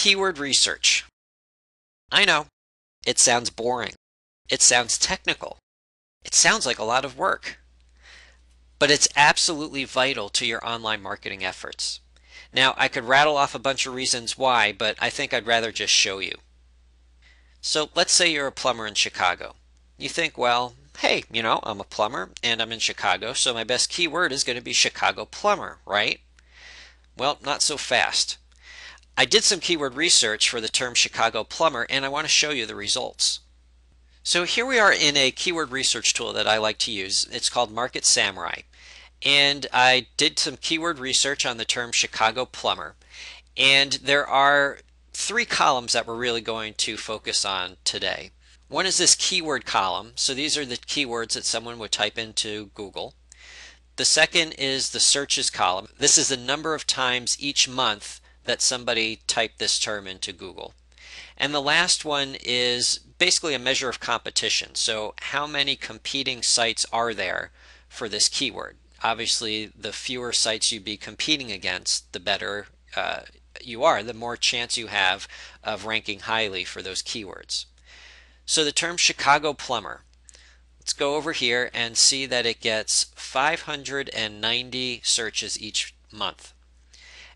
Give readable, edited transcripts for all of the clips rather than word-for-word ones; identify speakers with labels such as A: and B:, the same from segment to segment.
A: Keyword research. I know, it sounds boring. It sounds technical. It sounds like a lot of work. But it's absolutely vital to your online marketing efforts. Now, I could rattle off a bunch of reasons why, but I think I'd rather just show you. So let's say you're a plumber in Chicago. You think, well, hey, I'm a plumber and I'm in Chicago, so my best keyword is going to be Chicago plumber, right? Well, not so fast. I did some keyword research for the term Chicago plumber and I want to show you the results. So here we are in a keyword research tool that I like to use. It's called Market Samurai. And I did some keyword research on the term Chicago plumber. And there are three columns that we're really going to focus on today. One is this keyword column. So these are the keywords that someone would type into Google. The second is the searches column. This is the number of times each month that somebody typed this term into Google. And the last one is basically a measure of competition. So how many competing sites are there for this keyword? Obviously, the fewer sites you'd be competing against, the better you are, the more chance you have of ranking highly for those keywords. So the term Chicago plumber, let's go over here and see that it gets 590 searches each month.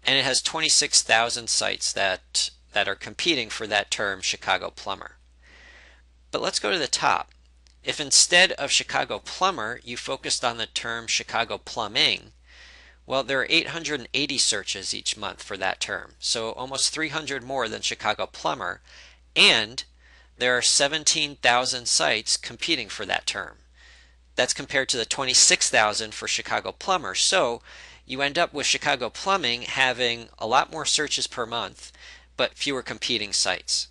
A: And it has 26,000 sites that are competing for that term Chicago plumber. But let's go to the top. If instead of Chicago plumber you focused on the term Chicago plumbing, well, there are 880 searches each month for that term, so almost 300 more than Chicago plumber, and there are 17,000 sites competing for that term. That's compared to the 26,000 for Chicago plumber, so you end up with Chicago plumbing having a lot more searches per month but fewer competing sites.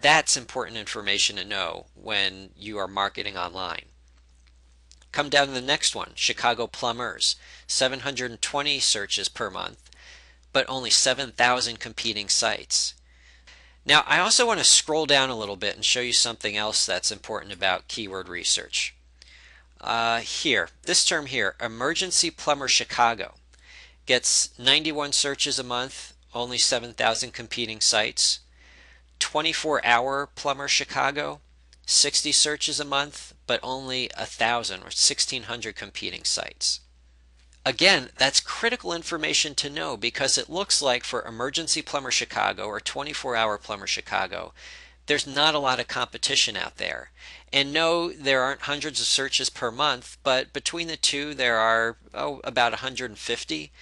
A: That's important information to know when you are marketing online. Come down to the next one, Chicago plumbers, 720 searches per month but only 7,000 competing sites. Now I also want to scroll down a little bit and show you something else that's important about keyword research. Here, this term here, emergency plumber Chicago, gets 91 searches a month, only 7,000 competing sites. 24-hour plumber Chicago, 60 searches a month, but only 1,000 or 1,600 competing sites. Again, that's critical information to know because it looks like for emergency plumber Chicago or 24-hour plumber Chicago, there's not a lot of competition out there. And no, there aren't hundreds of searches per month, but between the two there are about 150.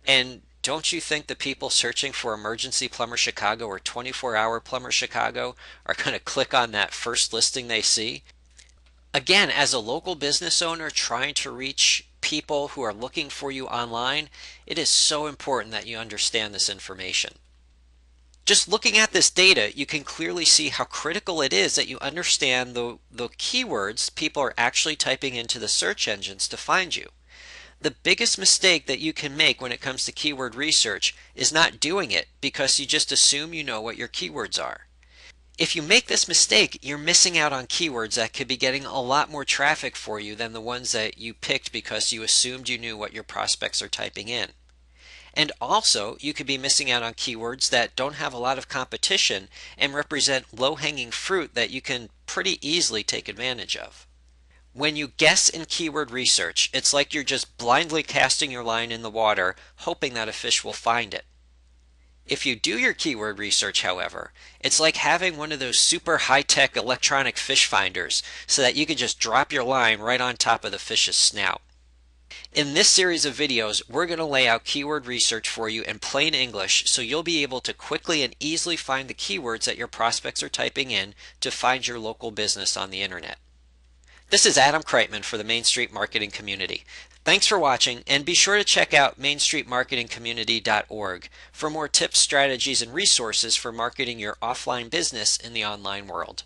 A: And don't you think the people searching for emergency plumber Chicago or 24-hour plumber Chicago are going to click on that first listing they see? Again, as a local business owner trying to reach people who are looking for you online, it is so important that you understand this information. Just looking at this data, you can clearly see how critical it is that you understand the keywords people are actually typing into the search engines to find you. The biggest mistake that you can make when it comes to keyword research is not doing it because you just assume you know what your keywords are. If you make this mistake, you're missing out on keywords that could be getting a lot more traffic for you than the ones that you picked because you assumed you knew what your prospects are typing in. And also, you could be missing out on keywords that don't have a lot of competition and represent low-hanging fruit that you can pretty easily take advantage of. When you guess in keyword research, it's like you're just blindly casting your line in the water, hoping that a fish will find it. If you do your keyword research, however, it's like having one of those super high-tech electronic fish finders so that you can just drop your line right on top of the fish's snout. In this series of videos, we're going to lay out keyword research for you in plain English so you'll be able to quickly and easily find the keywords that your prospects are typing in to find your local business on the internet. This is Adam Kreitman for the Main Street Marketing Community. Thanks for watching, and be sure to check out mainstreetmarketingcommunity.org for more tips, strategies, and resources for marketing your offline business in the online world.